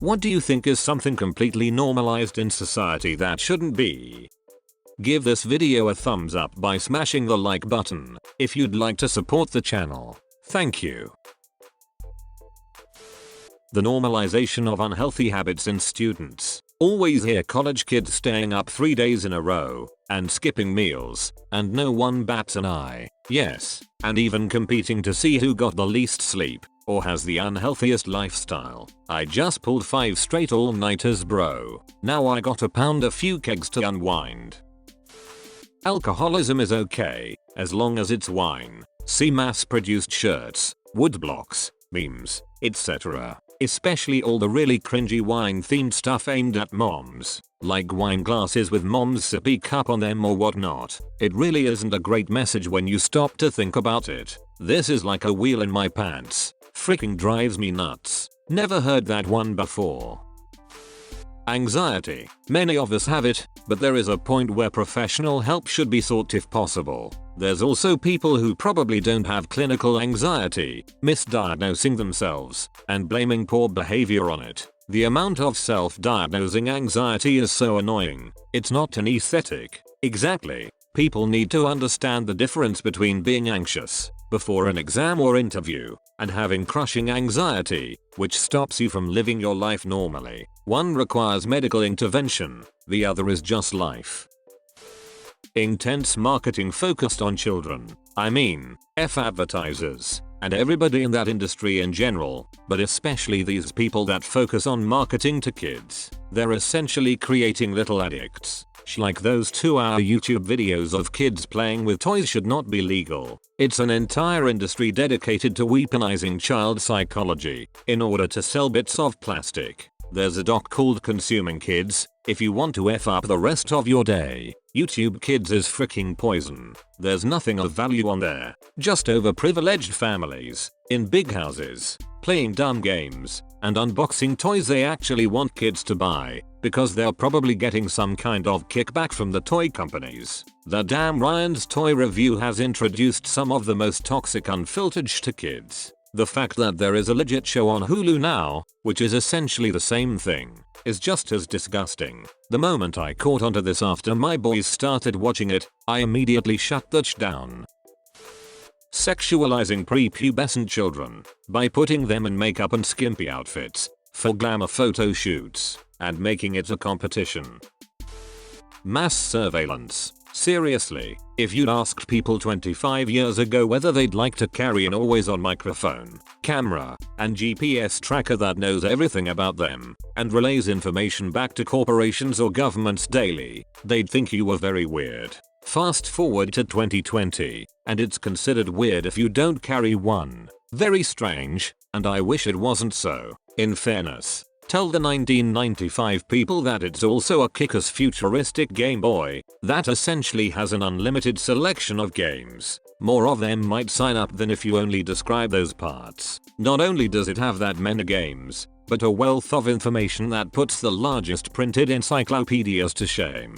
What do you think is something completely normalized in society that shouldn't be? Give this video a thumbs up by smashing the like button if you'd like to support the channel. Thank you. The normalization of unhealthy habits in students. Always hear college kids staying up 3 days in a row and skipping meals, and no one bats an eye. Yes, and even competing to see who got the least sleep or has the unhealthiest lifestyle. I just pulled 5 straight all-nighters, bro. Now I gotta pound a few kegs to unwind. Alcoholism is okay, as long as it's wine. See mass-produced shirts, woodblocks, memes, etc. Especially all the really cringy wine-themed stuff aimed at moms, like wine glasses with mom's sippy cup on them or whatnot. It really isn't a great message when you stop to think about it. This is like a wheel in my pants. Freaking drives me nuts. Never heard that one before. Anxiety. Many of us have it, but there is a point where professional help should be sought if possible. There's also people who probably don't have clinical anxiety, misdiagnosing themselves and blaming poor behavior on it. The amount of self-diagnosing anxiety is so annoying. It's not an aesthetic. Exactly. People need to understand the difference between being anxious before an exam or interview and having crushing anxiety, which stops you from living your life normally. One requires medical intervention, the other is just life. Intense marketing focused on children. I mean, advertisers and everybody in that industry in general, but especially these people that focus on marketing to kids. They're essentially creating little addicts. Like those 2-hour YouTube videos of kids playing with toys should not be legal. It's an entire industry dedicated to weaponizing child psychology in order to sell bits of plastic. There's a doc called Consuming Kids. If you want to F up the rest of your day, YouTube Kids is freaking poison. There's nothing of value on there. Just overprivileged families in big houses playing dumb games and unboxing toys they actually want kids to buy because they're probably getting some kind of kickback from the toy companies. The damn Ryan's Toy Review has introduced some of the most toxic unfiltered sh to kids. The fact that there is a legit show on Hulu now, which is essentially the same thing, is just as disgusting. The moment I caught onto this after my boys started watching it, I immediately shut that sh down. Sexualizing prepubescent children by putting them in makeup and skimpy outfits for glamour photo shoots and making it a competition. Mass surveillance. Seriously, if you'd asked people 25 years ago whether they'd like to carry an always-on microphone, camera, and GPS tracker that knows everything about them and relays information back to corporations or governments daily, they'd think you were very weird. Fast forward to 2020, and it's considered weird if you don't carry one. Very strange, and I wish it wasn't so. In fairness, tell the 1995 people that it's also a kick-ass futuristic Game Boy that essentially has an unlimited selection of games. More of them might sign up than if you only describe those parts. Not only does it have that many games, but a wealth of information that puts the largest printed encyclopedias to shame.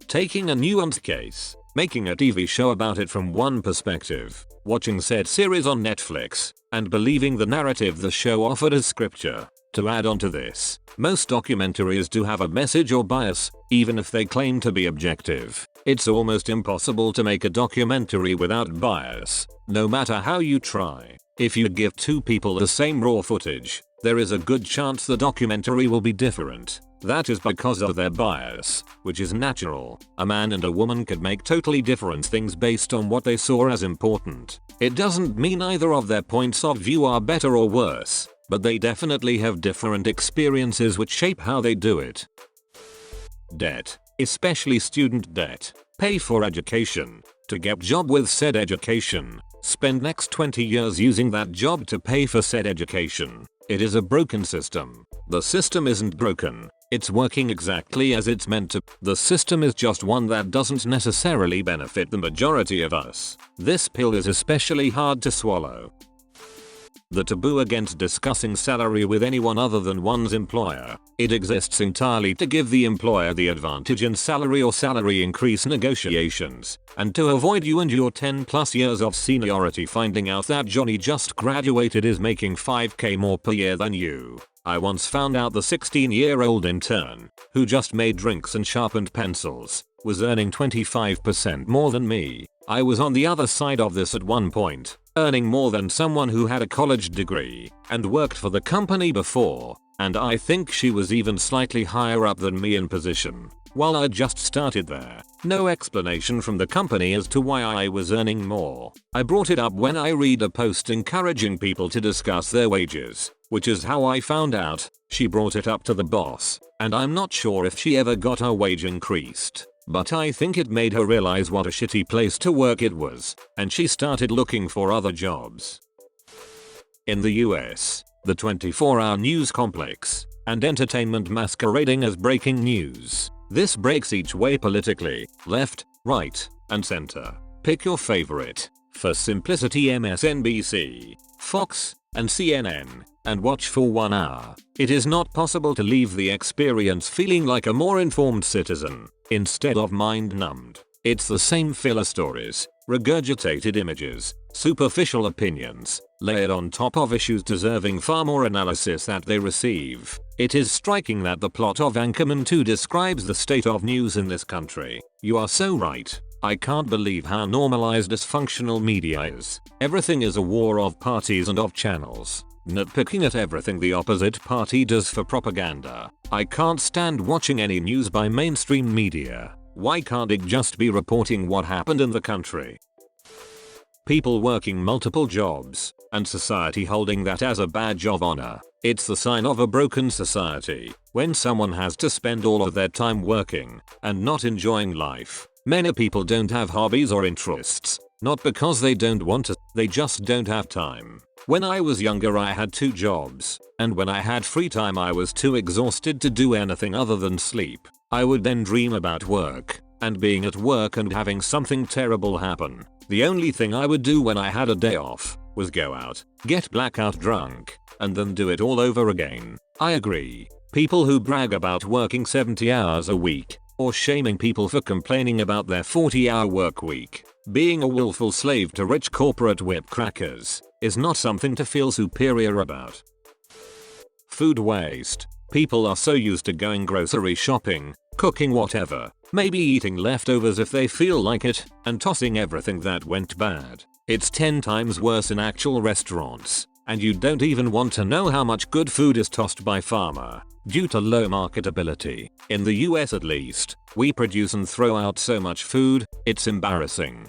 Taking a nuanced case, making a TV show about it from one perspective, watching said series on Netflix, and believing the narrative the show offered as scripture. To add on to this, most documentaries do have a message or bias, even if they claim to be objective. It's almost impossible to make a documentary without bias, no matter how you try. If you give 2 people the same raw footage, there is a good chance the documentary will be different. That is because of their bias, which is natural. A man and a woman could make totally different things based on what they saw as important. It doesn't mean either of their points of view are better or worse, but they definitely have different experiences which shape how they do it. Debt, especially student debt. Pay for education. To get job with said education. Spend next 20 years using that job to pay for said education. It is a broken system. The system isn't broken. It's working exactly as it's meant to. The system is just one that doesn't necessarily benefit the majority of us. This pill is especially hard to swallow. The taboo against discussing salary with anyone other than one's employer. It exists entirely to give the employer the advantage in salary or salary increase negotiations, and to avoid you and your 10+ years of seniority finding out that Johnny just graduated is making 5k more per year than you. I once found out the 16-year-old intern, who just made drinks and sharpened pencils, was earning 25% more than me. I was on the other side of this at one point, earning more than someone who had a college degree and worked for the company before, and I think she was even slightly higher up than me in position, while I just started there. No explanation from the company as to why I was earning more. I brought it up when I read a post encouraging people to discuss their wages, which is how I found out. She brought it up to the boss, and I'm not sure if she ever got her wage increased, but I think it made her realize what a shitty place to work it was, and she started looking for other jobs. In the US, the 24-hour news complex and entertainment masquerading as breaking news. This breaks each way politically, left, right, and center. Pick your favorite. For simplicity, MSNBC, Fox, and CNN, and watch for 1 hour. It is not possible to leave the experience feeling like a more informed citizen, instead of mind-numbed. It's the same filler stories, regurgitated images, superficial opinions, layered on top of issues deserving far more analysis that they receive. It is striking that the plot of Anchorman 2 describes the state of news in this country. You are so right. I can't believe how normalized dysfunctional media is. Everything is a war of parties and of channels, nitpicking at everything the opposite party does for propaganda. I can't stand watching any news by mainstream media. Why can't it just be reporting what happened in the country? People working multiple jobs, and society holding that as a badge of honor. It's the sign of a broken society when someone has to spend all of their time working and not enjoying life. Many people don't have hobbies or interests, not because they don't want to, they just don't have time. When I was younger I had 2 jobs, and when I had free time I was too exhausted to do anything other than sleep. I would then dream about work, and being at work and having something terrible happen. The only thing I would do when I had a day off was go out, get blackout drunk, and then do it all over again. I agree. People who brag about working 70 hours a week, or shaming people for complaining about their 40-hour work week, being a willful slave to rich corporate whip crackers, is not something to feel superior about. Food waste. People are so used to going grocery shopping, cooking whatever, maybe eating leftovers if they feel like it, and tossing everything that went bad. It's 10 times worse in actual restaurants, and you don't even want to know how much good food is tossed by farmer, due to low marketability. In the US at least, we produce and throw out so much food, it's embarrassing.